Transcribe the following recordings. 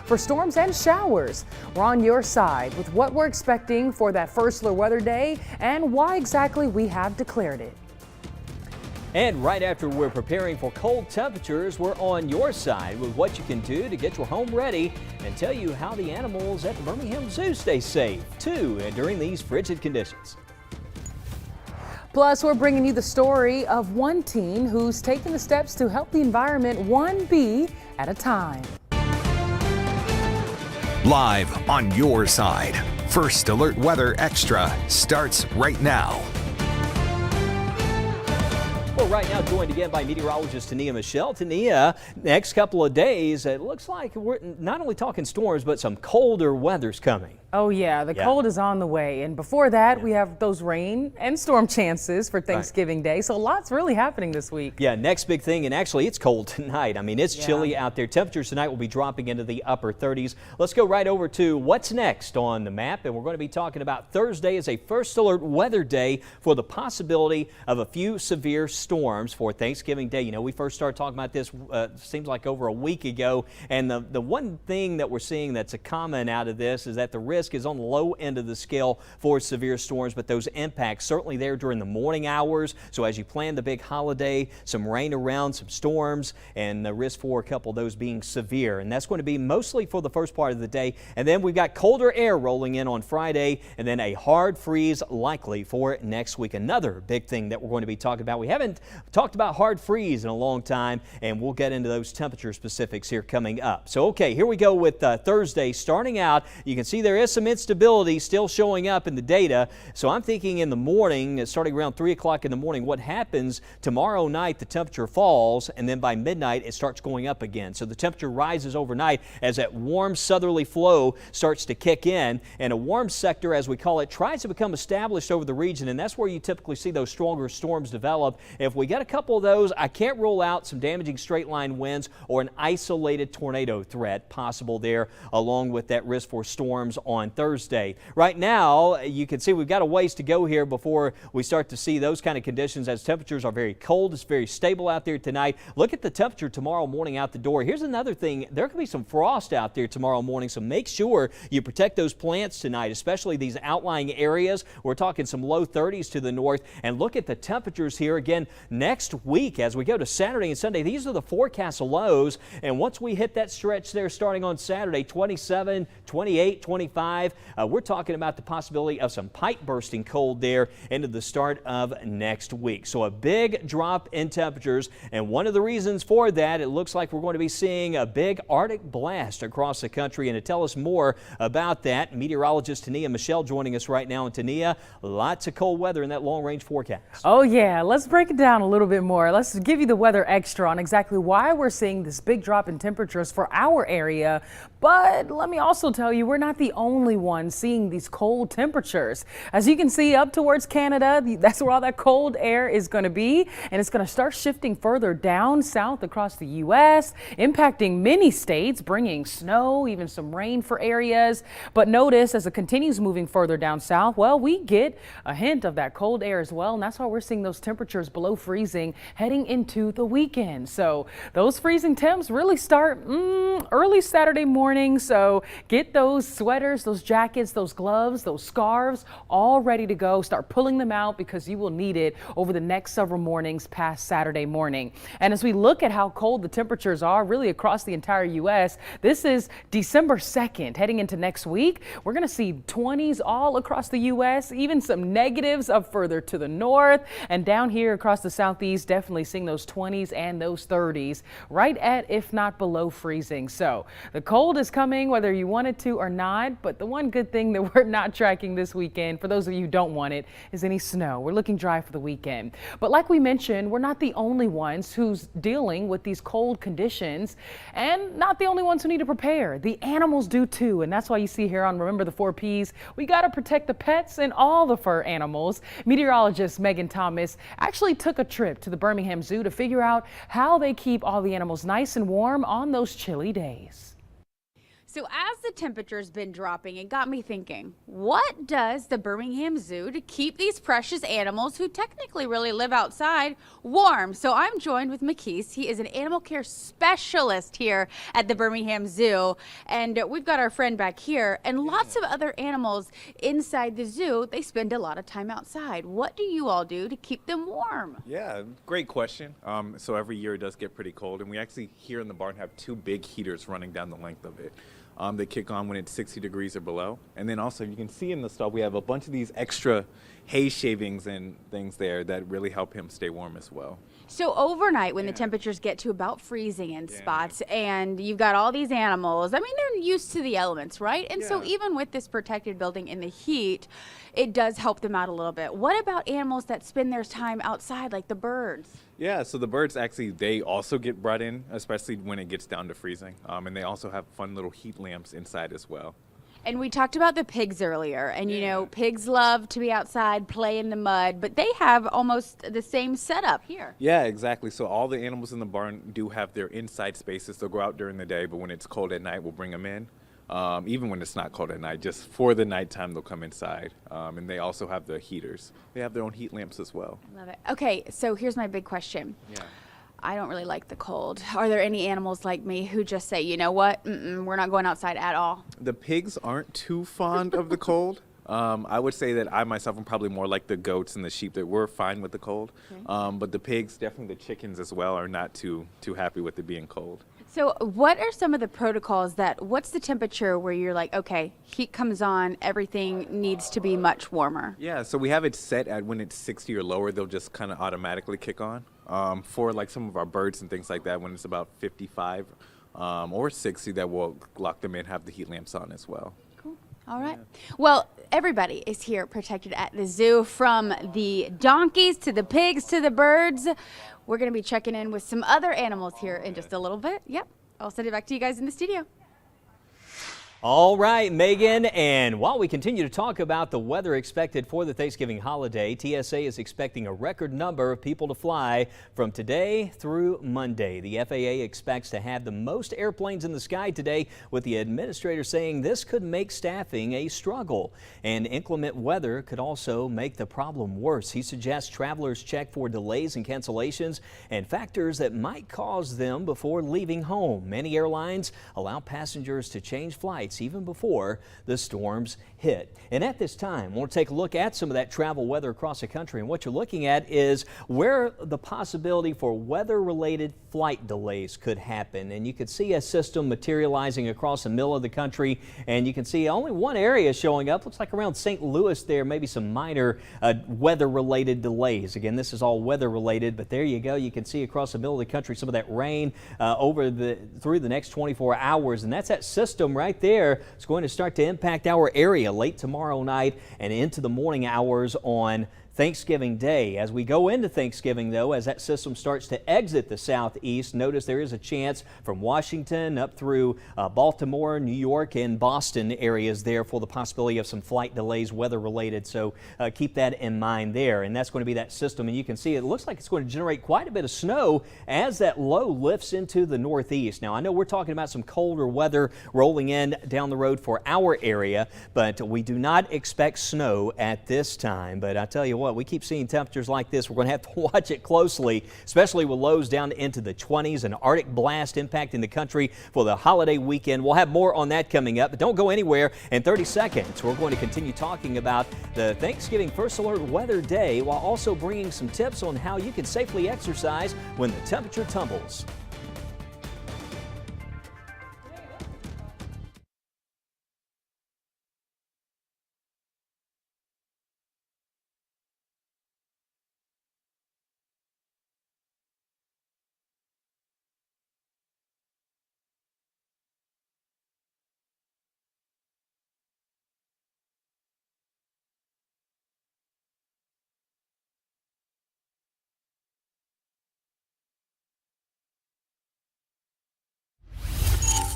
for storms and showers. We're on your side with what we're expecting for that first Alert Weather Day and why exactly we have declared it. And right after we're preparing for cold temperatures, we're on your side with what you can do to get your home ready and tell you how the animals at the Birmingham Zoo stay safe, too, during these frigid conditions. Plus, we're bringing you the story of one teen who's taking the steps to help the environment one bee at a time. Live on your side, First Alert Weather Extra starts right now. Well, right now joined again by meteorologist Tania Michelle. Tania, next couple of days, it looks like we're not only talking storms, but some colder weather's coming. Oh yeah, the cold is on the way. And before that, we have those rain and storm chances for Thanksgiving Day. So lots really happening this week. Yeah, next big thing, and actually it's cold tonight. I mean, it's chilly out there. Temperatures tonight will be dropping into the upper 30s. Let's go right over to what's next on the map. And we're going to be talking about Thursday as a first alert weather day for the possibility of a few severe storms for Thanksgiving Day. You know, we first started talking about this, seems like over a week ago. And the one thing that we're seeing that's a common out of this is that the risk is on the low end of the scale for severe storms, but those impacts certainly there during the morning hours. So as you plan the big holiday, some rain around, some storms, and the risk for a couple of those being severe. And that's going to be mostly for the first part of the day. And then we've got colder air rolling in on Friday, and then a hard freeze likely for next week. Another big thing that we're going to be talking about. We haven't talked about hard freeze in a long time, and we'll get into those temperature specifics here coming up. So, okay, here we go with Thursday. Starting out, you can see there is some instability still showing up in the data. So I'm thinking in the morning, starting around 3 o'clock in the morning, what happens tomorrow night, the temperature falls, and then by midnight, it starts going up again. So the temperature rises overnight as that warm southerly flow starts to kick in, and a warm sector, as we call it, tries to become established over the region, and that's where you typically see those stronger storms develop. If we get a couple of those, I can't rule out some damaging straight line winds or an isolated tornado threat possible there, along with that risk for storms on Thursday. Right now, you can see we've got a ways to go here before we start to see those kind of conditions as temperatures are very cold. It's very stable out there tonight. Look at the temperature tomorrow morning out the door. Here's another thing. There could be some frost out there tomorrow morning, so make sure you protect those plants tonight, especially these outlying areas. We're talking some low 30s to the north. And look at the temperatures here again next week as we go to Saturday and Sunday. These are the forecast lows, and once we hit that stretch there starting on Saturday, 27, 28, 25, we're talking about the possibility of some pipe bursting cold there into the start of next week. So a big drop in temperatures, and one of the reasons for that, it looks like we're going to be seeing a big Arctic blast across the country. And to tell us more about that, meteorologist Tania Michelle joining us right now. And Tania, lots of cold weather in that long range forecast. Oh yeah, let's break it down a little bit more. Let's give you the weather extra on exactly why we're seeing this big drop in temperatures for our area. But let me also tell you, we're not the only ones seeing these cold temperatures. As you can see up towards Canada, that's where all that cold air is going to be, and it's going to start shifting further down south across the U.S., impacting many states, bringing snow, even some rain for areas. But notice as it continues moving further down south, well, we get a hint of that cold air as well, and that's why we're seeing those temperatures below freezing heading into the weekend. So those freezing temps really start early Saturday morning. So get those sweaters, those jackets, those gloves, those scarves all ready to go. Start pulling them out because you will need it over the next several mornings past Saturday morning. And as we look at how cold the temperatures are really across the entire U.S., this is December 2nd. Heading into next week, we're going to see 20s all across the U.S., even some negatives up further to the north. And down here across the southeast, definitely seeing those 20s and those 30s right at, if not below freezing. So the cold is coming whether you want it to or not. But the one good thing that we're not tracking this weekend, for those of you who don't want it, is any snow. We're looking dry for the weekend. But like we mentioned, we're not the only ones who's dealing with these cold conditions, and not the only ones who need to prepare. The animals do too, and that's why you see here on Remember the 4 Ps, we got to protect the pets and all the fur animals. Meteorologist Megan Thomas actually took a trip to the Birmingham Zoo to figure out how they keep all the animals nice and warm on those chilly days. So as the temperature's been dropping, it got me thinking, what does the Birmingham Zoo to keep these precious animals who technically really live outside warm? So I'm joined with McKees. He is an animal care specialist here at the Birmingham Zoo. And we've got our friend back here and lots of other animals inside the zoo. They spend a lot of time outside. What do you all do to keep them warm? Yeah, great question. So every year it does get pretty cold, and we actually here in the barn have two big heaters running down the length of it. They kick on when it's 60 degrees or below. And then also you can see in the stall we have a bunch of these extra hay shavings and things there that really help him stay warm as well. So overnight when the temperatures get to about freezing in spots and you've got all these animals, I mean, they're used to the elements, right? And so even with this protected building in the heat, it does help them out a little bit. What about animals that spend their time outside, like the birds? Yeah, so the birds actually, they also get brought in, especially when it gets down to freezing. And they also have fun little heat lamps inside as well. And we talked about the pigs earlier, and you know, pigs love to be outside, play in the mud, but they have almost the same setup here. Yeah, exactly. So all the animals in the barn do have their inside spaces. They'll go out during the day, but when it's cold at night, we'll bring them in. Even when it's not cold at night, just for the nighttime, they'll come inside. And they also have the heaters. They have their own heat lamps as well. Love it. Okay, so here's my big question. Yeah. I don't really like the cold. Are there any animals like me who just say, you know what, we're not going outside at all? The pigs aren't too fond of the cold. I would say that I myself am probably more like the goats and the sheep, that we're fine with the cold. But the pigs, definitely the chickens as well, are not too happy with it being cold. So what are some of the protocols what's the temperature where you're like, okay, heat comes on, everything needs to be much warmer? Yeah, so we have it set at when it's 60 or lower, they'll just kind of automatically kick on. For like some of our birds and things like that, when it's about 55 or 60, that we'll lock them in, have the heat lamps on as well. Cool. All right. Well, everybody is here protected at the zoo, from the donkeys to the pigs to the birds. We're going to be checking in with some other animals here in just a little bit. Yep. I'll send it back to you guys in the studio. All right, Megan, and while we continue to talk about the weather expected for the Thanksgiving holiday, TSA is expecting a record number of people to fly from today through Monday. The FAA expects to have the most airplanes in the sky today, with the administrator saying this could make staffing a struggle. And inclement weather could also make the problem worse. He suggests travelers check for delays and cancellations and factors that might cause them before leaving home. Many airlines allow passengers to change flights even before the storms hit. And at this time, we'll take a look at some of that travel weather across the country. And what you're looking at is where the possibility for weather-related flight delays could happen. And you could see a system materializing across the middle of the country. And you can see only one area showing up. Looks like around St. Louis there, maybe some minor weather-related delays. Again, this is all weather-related, but there you go. You can see across the middle of the country some of that rain through the next 24 hours. And that's that system right there. It's going to start to impact our area late tomorrow night and into the morning hours on Thanksgiving Day. As we go into Thanksgiving, though, as that system starts to exit the southeast, notice there is a chance from Washington up through Baltimore, New York, and Boston areas there for the possibility of some flight delays weather-related. So keep that in mind there. And that's going to be that system. And you can see it looks like it's going to generate quite a bit of snow as that low lifts into the northeast. Now, I know we're talking about some colder weather rolling in down the road for our area, but we do not expect snow at this time. But I tell you what, we keep seeing temperatures like this. We're going to have to watch it closely, especially with lows down into the 20s. An Arctic blast impacting the country for the holiday weekend. We'll have more on that coming up, but don't go anywhere. In 30 seconds, we're going to continue talking about the Thanksgiving First Alert Weather Day while also bringing some tips on how you can safely exercise when the temperature tumbles.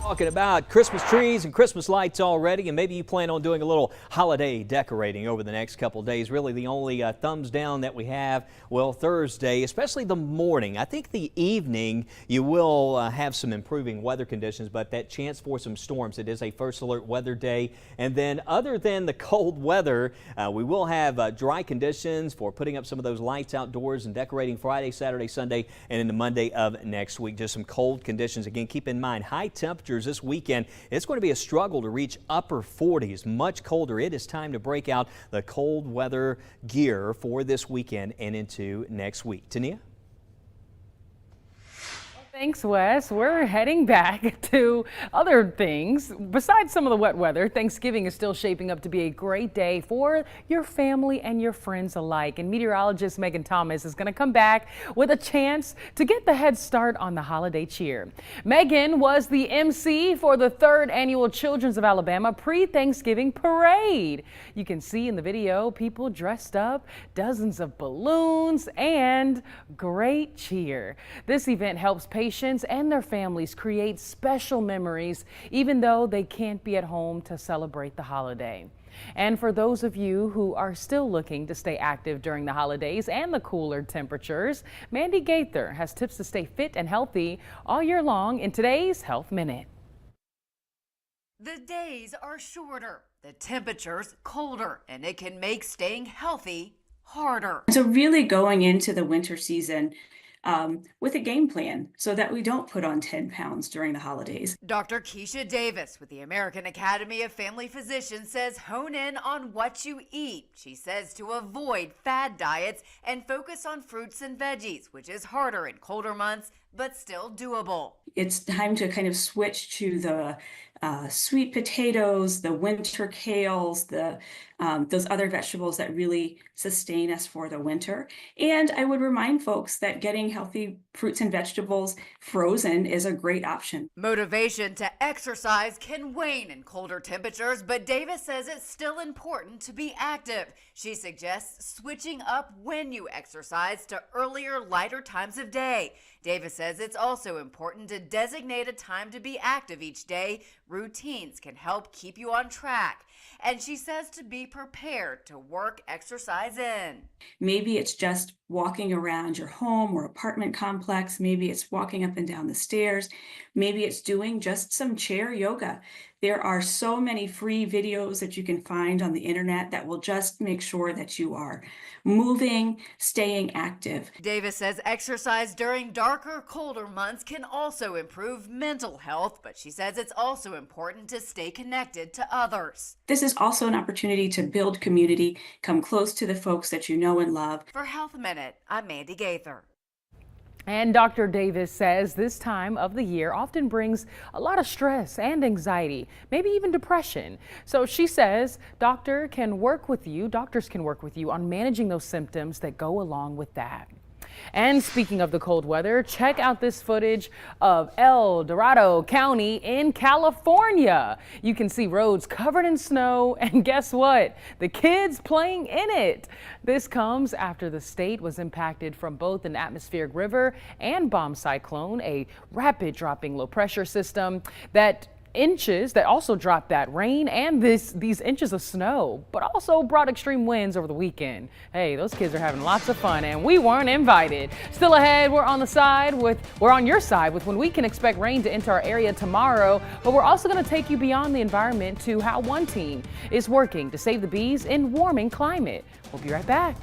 Talking about Christmas trees and Christmas lights already, and maybe you plan on doing a little holiday decorating over the next couple of days. Really the only thumbs down that we have, well, Thursday, especially the morning. I think the evening you will have some improving weather conditions, but that chance for some storms. It is a first alert weather day. And then other than the cold weather, we will have dry conditions for putting up some of those lights outdoors and decorating Friday, Saturday, Sunday, and into Monday of next week. Just some cold conditions. Again, keep in mind high temperatures this weekend. It's going to be a struggle to reach upper 40s, much colder. It is time to break out the cold weather gear for this weekend and into next week. Tania? Thanks, Wes. We're heading back to other things. Besides some of the wet weather, Thanksgiving is still shaping up to be a great day for your family and your friends alike. And meteorologist Megan Thomas is going to come back with a chance to get the head start on the holiday cheer. Megan was the MC for the 3rd annual Children's of Alabama pre-Thanksgiving parade. You can see in the video people dressed up, dozens of balloons, and great cheer. This event helps patients and their families create special memories, even though they can't be at home to celebrate the holiday. And for those of you who are still looking to stay active during the holidays and the cooler temperatures, Mandy Gaither has tips to stay fit and healthy all year long in today's Health Minute. The days are shorter, the temperatures colder, and it can make staying healthy harder. So really going into the winter season with a game plan so that we don't put on 10 pounds during the holidays. Dr. Keisha Davis with the American Academy of Family Physicians says hone in on what you eat. She says to avoid fad diets and focus on fruits and veggies, which is harder in colder months, but still doable. It's time to kind of switch to the sweet potatoes, the winter kales, those other vegetables that really sustain us for the winter. And I would remind folks that getting healthy fruits and vegetables frozen is a great option. Motivation to exercise can wane in colder temperatures, but Davis says it's still important to be active. She suggests switching up when you exercise to earlier, lighter times of day. Davis says it's also important to designate a time to be active each day. Routines can help keep you on track. And she says to be prepared to work exercise in. Maybe it's just walking around your home or apartment complex. Maybe it's walking up and down the stairs. Maybe it's doing just some chair yoga. There are so many free videos that you can find on the internet that will just make sure that you are moving, staying active. Davis says exercise during darker, colder months can also improve mental health, but she says it's also important to stay connected to others. This is also an opportunity to build community, come close to the folks that you know and love. For Health Minute, I'm Mandy Gaither. And Dr. Davis says this time of the year often brings a lot of stress and anxiety, maybe even depression. So she says doctors can work with you on managing those symptoms that go along with that. And speaking of the cold weather, check out this footage of El Dorado County in California. You can see roads covered in snow, and guess what? The kids playing in it. This comes after the state was impacted from both an atmospheric river and bomb cyclone, a rapid dropping low pressure system that also dropped that rain and these inches of snow, but also brought extreme winds over the weekend. Hey, those kids are having lots of fun and we weren't invited. Still ahead, we're on your side with when we can expect rain to enter our area tomorrow, but we're also going to take you beyond the environment to how one team is working to save the bees in warming climate. We'll be right back.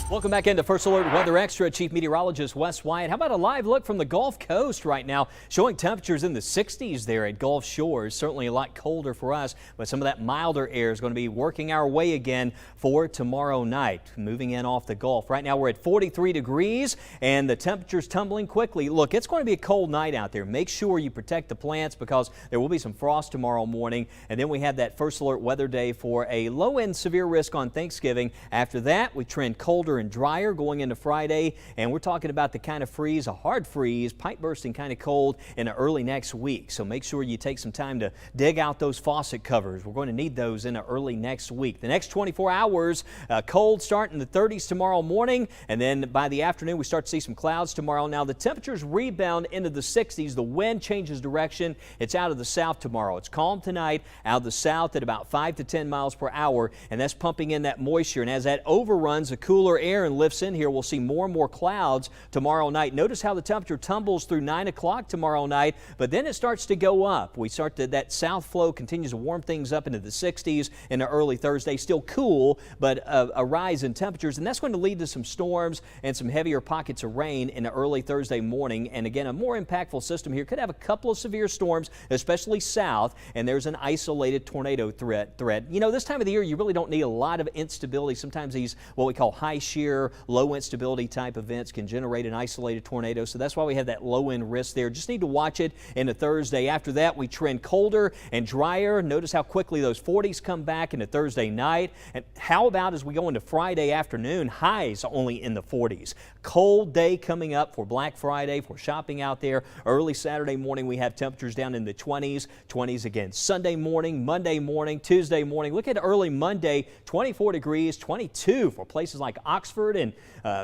Welcome back into First Alert Weather Extra. Chief Meteorologist Wes Wyatt. How about a live look from the Gulf Coast right now, showing temperatures in the 60s there at Gulf Shores. Certainly a lot colder for us, but some of that milder air is going to be working our way again for tomorrow night. Moving in off the Gulf. Right now we're at 43 degrees and the temperature's tumbling quickly. Look, it's going to be a cold night out there. Make sure you protect the plants because there will be some frost tomorrow morning. And then we have that First Alert weather day for a low-end severe risk on Thanksgiving. After that, we trend colder and drier going into Friday, and we're talking about the kind of freeze, a hard freeze, pipe bursting kind of cold in early next week. So make sure you take some time to dig out those faucet covers. We're going to need those in early next week. The next 24 hours, cold start in the 30s tomorrow morning, and then by the afternoon we start to see some clouds tomorrow. Now the temperatures rebound into the 60s. The wind changes direction. It's out of the south tomorrow. It's calm tonight out of the south at about 5 to 10 miles per hour, and that's pumping in that moisture. And as that overruns the cooler air and lifts in here, we'll see more and more clouds tomorrow night. Notice how the temperature tumbles through 9 o'clock tomorrow night, but then it starts to go up. We start to, that south flow continues to warm things up into the 60s in the early Thursday. Still cool, but a rise in temperatures, and that's going to lead to some storms and some heavier pockets of rain in the early Thursday morning. And again, a more impactful system here could have a couple of severe storms, especially south, and there's an isolated tornado threat. You know, this time of the year, you really don't need a lot of instability. Sometimes these, what we call high shear, low instability type events can generate an isolated tornado. So that's why we have that low end risk there. Just need to watch it into Thursday. After that, we trend colder and drier. Notice how quickly those 40s come back into Thursday night. And how about as we go into Friday afternoon, highs only in the 40s. Cold day coming up for Black Friday, for shopping out there. Early Saturday morning, we have temperatures down in the 20s again. Sunday morning, Monday morning, Tuesday morning. Look at early Monday, 24 degrees, 22 for places like Oxford and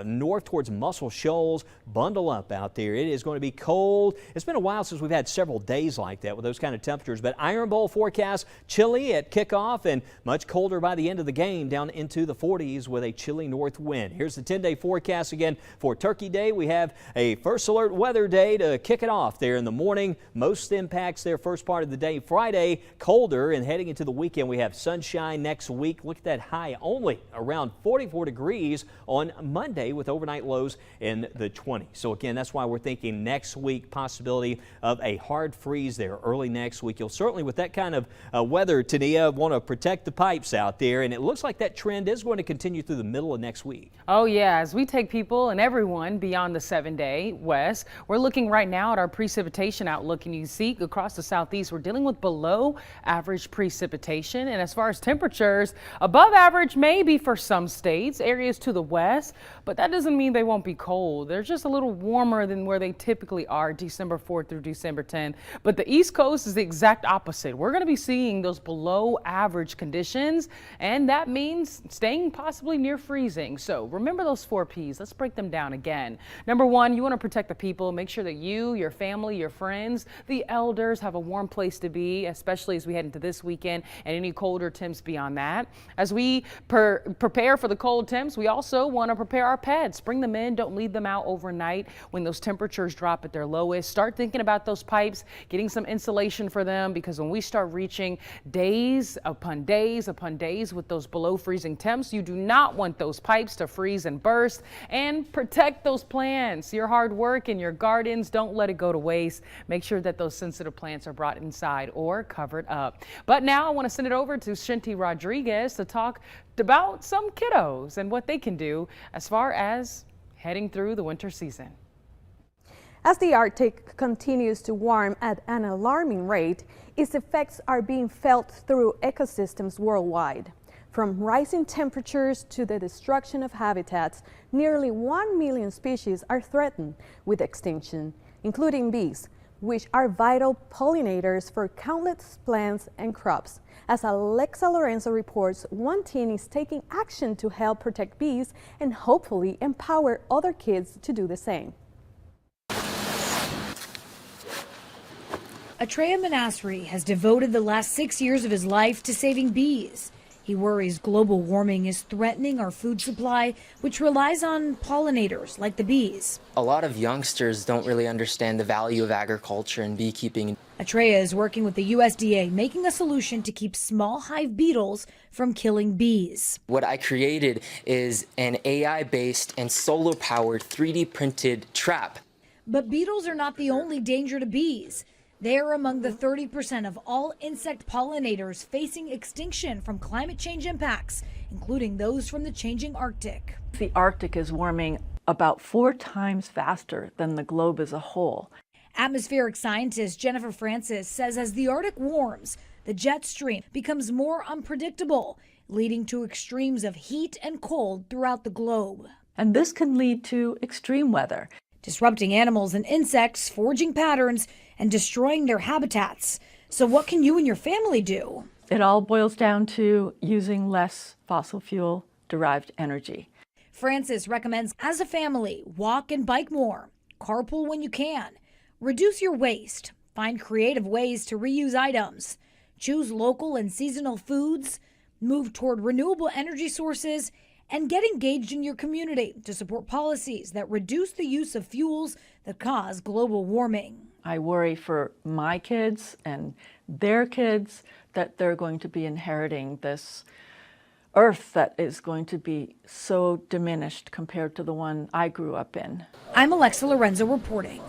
north towards Muscle Shoals. Bundle up out there. It is going to be cold. It's been a while since we've had several days like that with those kind of temperatures, but Iron Bowl forecast chilly at kickoff and much colder by the end of the game, down into the 40s with a chilly north wind. Here's the 10-day forecast again for Turkey Day. We have a First Alert weather day to kick it off there in the morning. Most impacts there first part of the day. Friday, colder, and heading into the weekend, we have sunshine next week. Look at that high, only around 44 degrees on Monday with overnight lows in the 20s. So again, that's why we're thinking next week possibility of a hard freeze there early next week. You'll certainly, with that kind of weather, Tania, want to protect the pipes out there, and it looks like that trend is going to continue through the middle of next week. Oh yeah, as we take people and everyone beyond the 7-day, Wes, we're looking right now at our precipitation outlook, and you see across the southeast we're dealing with below average precipitation, and as far as temperatures, above average maybe for some states, areas to the west, but that doesn't mean they won't be cold. They're just a little warmer than where they typically are December 4th through December 10th. But the East Coast is the exact opposite. We're going to be seeing those below average conditions, and that means staying possibly near freezing. So remember those 4 P's. Let's break them down again. Number 1, you want to protect the people. Make sure that you, your family, your friends, the elders have a warm place to be, especially as we head into this weekend and any colder temps beyond that. As we prepare for the cold temps, we also want to prepare our pets. Bring them in. Don't leave them out overnight when those temperatures drop at their lowest. Start thinking about those pipes, getting some insulation for them, because when we start reaching days upon days upon days with those below freezing temps, you do not want those pipes to freeze and burst. And protect those plants. Your hard work in your gardens, don't let it go to waste. Make sure that those sensitive plants are brought inside or covered up. But now I want to send it over to Shinty Rodriguez to talk about some kiddos and what they can do as far as heading through the winter season. As the Arctic continues to warm at an alarming rate, its effects are being felt through ecosystems worldwide. From rising temperatures to the destruction of habitats, nearly 1 million species are threatened with extinction, including bees, which are vital pollinators for countless plants and crops. As Alexa Lorenzo reports, one teen is taking action to help protect bees and hopefully empower other kids to do the same. Atreya Manasri has devoted the last 6 years of his life to saving bees. He worries global warming is threatening our food supply, which relies on pollinators like the bees. A lot of youngsters don't really understand the value of agriculture and beekeeping. Atreya is working with the USDA, making a solution to keep small hive beetles from killing bees. What I created is an AI-based and solar-powered 3D printed trap. But beetles are not the only danger to bees. They are among the 30% of all insect pollinators facing extinction from climate change impacts, including those from the changing Arctic. The Arctic is warming about 4 times faster than the globe as a whole. Atmospheric scientist Jennifer Francis says as the Arctic warms, the jet stream becomes more unpredictable, leading to extremes of heat and cold throughout the globe. And this can lead to extreme weather, disrupting animals and insects, forging patterns, and destroying their habitats. So what can you and your family do? It all boils down to using less fossil fuel derived energy. Francis recommends as a family, walk and bike more, carpool when you can, reduce your waste, find creative ways to reuse items, choose local and seasonal foods, move toward renewable energy sources, and get engaged in your community to support policies that reduce the use of fuels that cause global warming. I worry for my kids and their kids that they're going to be inheriting this earth that is going to be so diminished compared to the one I grew up in. I'm Alexa Lorenzo reporting.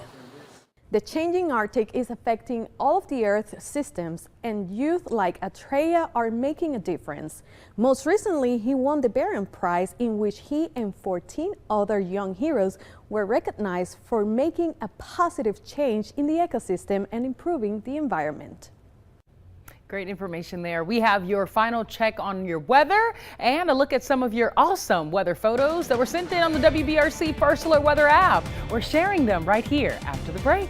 The changing Arctic is affecting all of the Earth's systems, and youth like Atreya are making a difference. Most recently, he won the Barron Prize, in which he and 14 other young heroes were recognized for making a positive change in the ecosystem and improving the environment. Great information there. We have your final check on your weather and a look at some of your awesome weather photos that were sent in on the WBRC First Alert Weather app. We're sharing them right here after the break.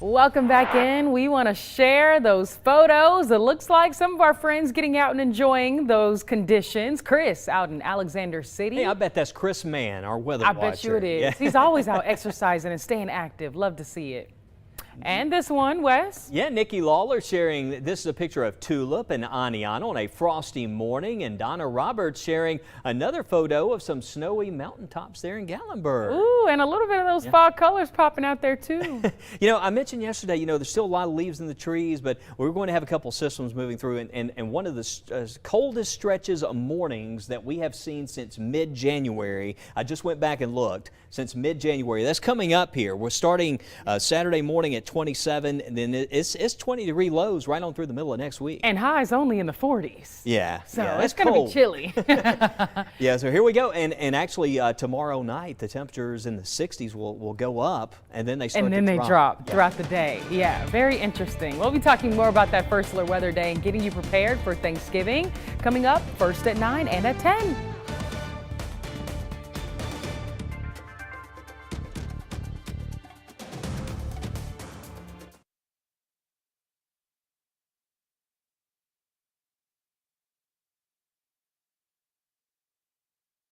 Welcome back in. We want to share those photos. It looks like some of our friends getting out and enjoying those conditions. Chris out in Alexander City. Hey, I bet that's Chris Mann, our weather I watcher. bet you it is. Yeah. He's always out exercising and staying active. Love to see it. And this one, Wes. Yeah, Nikki Lawler sharing, this is a picture of Tulip and Aniana on a frosty morning, and Donna Roberts sharing another photo of some snowy mountaintops there in Gatlinburg. Ooh, and a little bit of those fall colors popping out there too. You know, I mentioned yesterday, you know, there's still a lot of leaves in the trees, but we're going to have a couple systems moving through, and one of the coldest stretches of mornings that we have seen since mid-January, I just went back and looked, since mid-January, that's coming up here. We're starting Saturday morning at 27, and then it's 20-degree lows right on through the middle of next week. And highs only in the 40s. Yeah. So yeah, it's going to be chilly. Yeah, so here we go. And actually tomorrow night, the temperatures in the 60s will go up, and then they start And then to they drop throughout the day. Yeah, very interesting. We'll be talking more about that First Alert Weather Day and getting you prepared for Thanksgiving coming up first at 9 and at 10.